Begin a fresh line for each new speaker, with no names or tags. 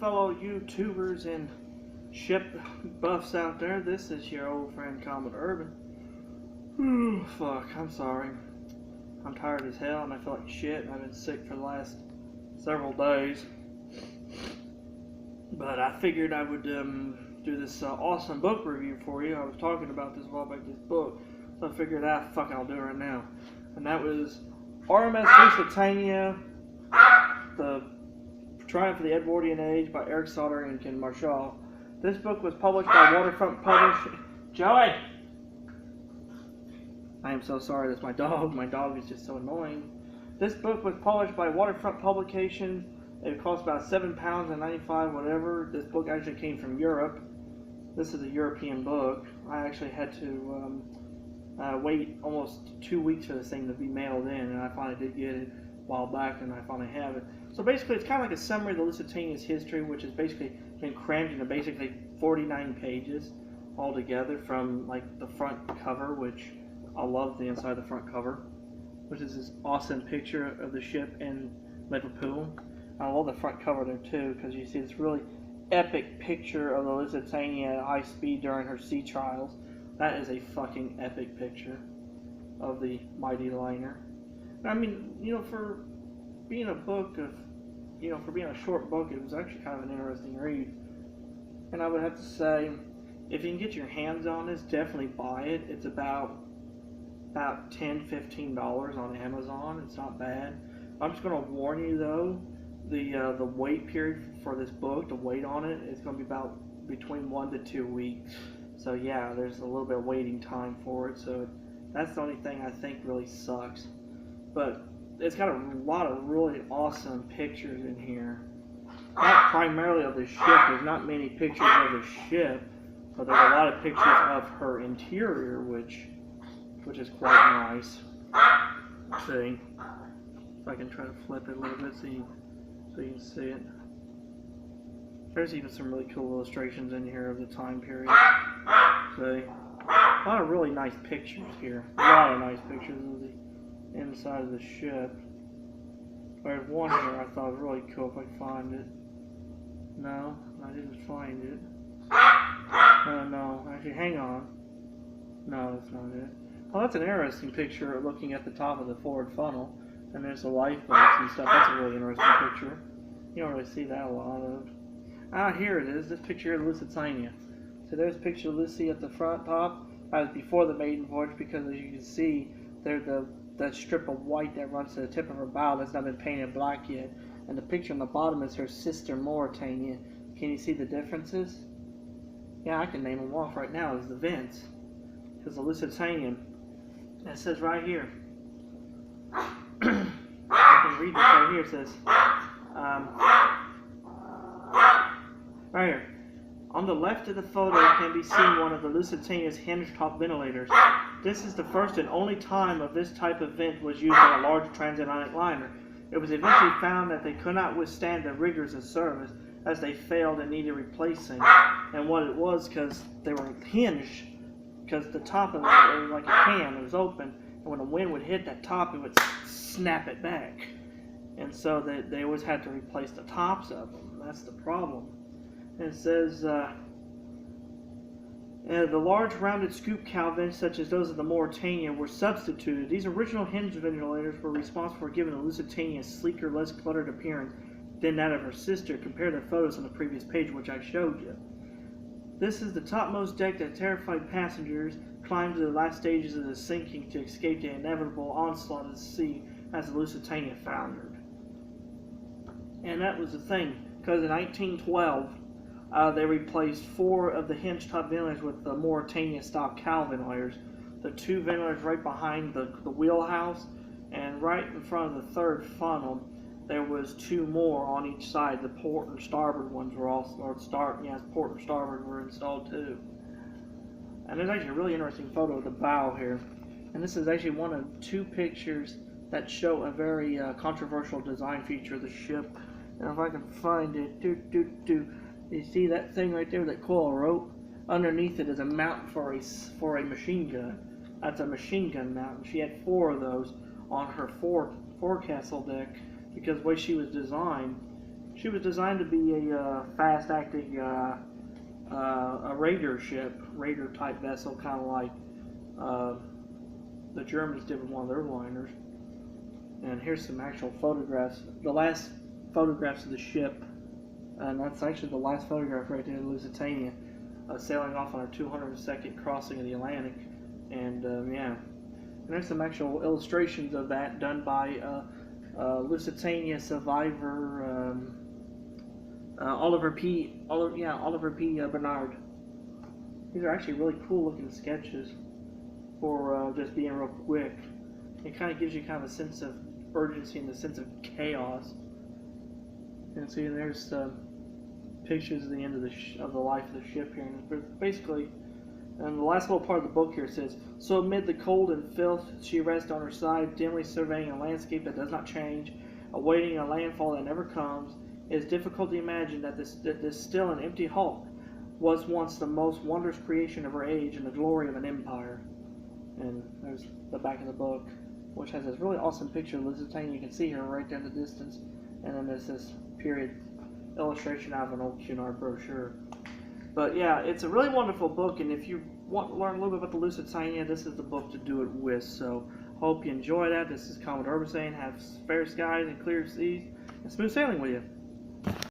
fellow YouTubers and ship buffs out there. This is your old friend Comet Urban. Fuck, I'm sorry. I'm tired as hell and I feel like shit. I've been sick for the last several days. But I figured I would do this awesome book review for you. I was talking about this a while back, this book. So I figured, I'll do it right now. And that was RMS Lusitania, The Triumph of the Edwardian Age by Eric Sauder and Ken Marshall. This book was published by Waterfront Publishing. Joey! I am so sorry, that's my dog. My dog is just so annoying. This book was published by Waterfront Publication. It cost about £7.95, whatever. This book actually came from Europe. This is a European book. I actually had to wait almost 2 weeks for this thing to be mailed in, and I finally did get it a while back, and I finally have it. So basically, it's kind of like a summary of the Lusitania's history, which has basically been crammed into basically 49 pages altogether, from like the front cover, which I love the inside of the front cover, which is this awesome picture of the ship in Liverpool. I love the front cover there too, because you see this really epic picture of the Lusitania at high speed during her sea trials. That is a fucking epic picture of the mighty liner. I mean, for being a book of, for being a short book, it was actually kind of an interesting read. And I would have to say, if you can get your hands on this, definitely buy it. It's about $10-15 on Amazon. It's not bad. I'm just going to warn you though, the wait period for this book, the wait on it, is going to be about between 1 to 2 weeks. So yeah, there's a little bit of waiting time for it. So that's the only thing I think really sucks. But it's got a lot of really awesome pictures in here. Not primarily of the ship. There's not many pictures of the ship, but there's a lot of pictures of her interior, which is quite nice. Let's see if I can try to flip it a little bit so you can see it. There's even some really cool illustrations in here of the time period. See? A lot of really nice pictures here. A lot of nice pictures of the inside of the ship. There's one here I thought was really cool if I could find it. No, I didn't find it. No, actually, hang on. No, that's not it. Well, that's an interesting picture looking at the top of the forward funnel. And there's the lifeboats and stuff. That's a really interesting picture. You don't really see that a lot of. Here it is. This picture of Lusitania. So there's a picture of Lucy at the front top. That was before the maiden voyage, because as you can see, there's that strip of white that runs to the tip of her bow that's not been painted black yet. And the picture on the bottom is her sister Mauritania. Can you see the differences? Yeah, I can name them off right now as the vents. Because the Lusitania, it says right here. I can read this right here. It says, right here. On the left of the photo can be seen one of the Lusitania's hinge-top ventilators. This is the first and only time of this type of vent was used on a large transatlantic liner. It was eventually found that they could not withstand the rigors of service, as they failed and needed replacing. And what it was, because they were hinged, because the top of it was like a can, it was open, and when the wind would hit that top, it would snap it back. And so they always had to replace the tops of them. That's the problem. And it says, the large rounded scoop cow vents, such as those of the Mauritania, were substituted. These original hinge ventilators were responsible for giving the Lusitania a sleeker, less cluttered appearance than that of her sister. Compare the photos on the previous page, which I showed you. This is the topmost deck that terrified passengers climbed to the last stages of the sinking to escape the inevitable onslaught of the sea as the Lusitania foundered. And that was the thing, because in 1912, they replaced 4 of the hinge-top ventilators with the Mauritania-style cow ventilators. The 2 ventilators right behind the wheelhouse, and right in front of the third funnel, there was 2 more on each side. The port and starboard ones were also, port and starboard were installed too. And there's actually a really interesting photo of the bow here. And this is actually one of 2 pictures that show a very controversial design feature of the ship. And if I can find it, you see that thing right there, that coil rope? Underneath it is a mount for a machine gun. That's a machine gun mount. She had 4 of those on her forecastle deck, because the way she was designed, She was designed to be a fast-acting a raider ship, raider-type vessel, kind of like the Germans did with one of their liners. And here's some actual photographs. The last photographs of the ship, and that's actually the last photograph right there, Lusitania, sailing off on her 202nd crossing of the Atlantic. And yeah, and there's some actual illustrations of that done by Lusitania survivor Oliver P. Bernard. These are actually really cool looking sketches for just being real quick. It kind of gives you kind of a sense of urgency and a sense of chaos. And see, there's pictures of the end of the life of the ship here. And basically, and the last little part of the book here says, so amid the cold and filth, she rests on her side, dimly surveying a landscape that does not change, awaiting a landfall that never comes. It is difficult to imagine that this still and empty hulk was once the most wondrous creation of her age and the glory of an empire. And there's the back of the book, which has this really awesome picture of Lusitania. You can see her right there in the distance. And then there's this period illustration out of an old Cunard brochure. But yeah, it's a really wonderful book, and if you want to learn a little bit about the Lusitania, this is the book to do it with. So, hope you enjoy that. This is Commodore Urban saying, have fair skies and clear seas, and smooth sailing with you.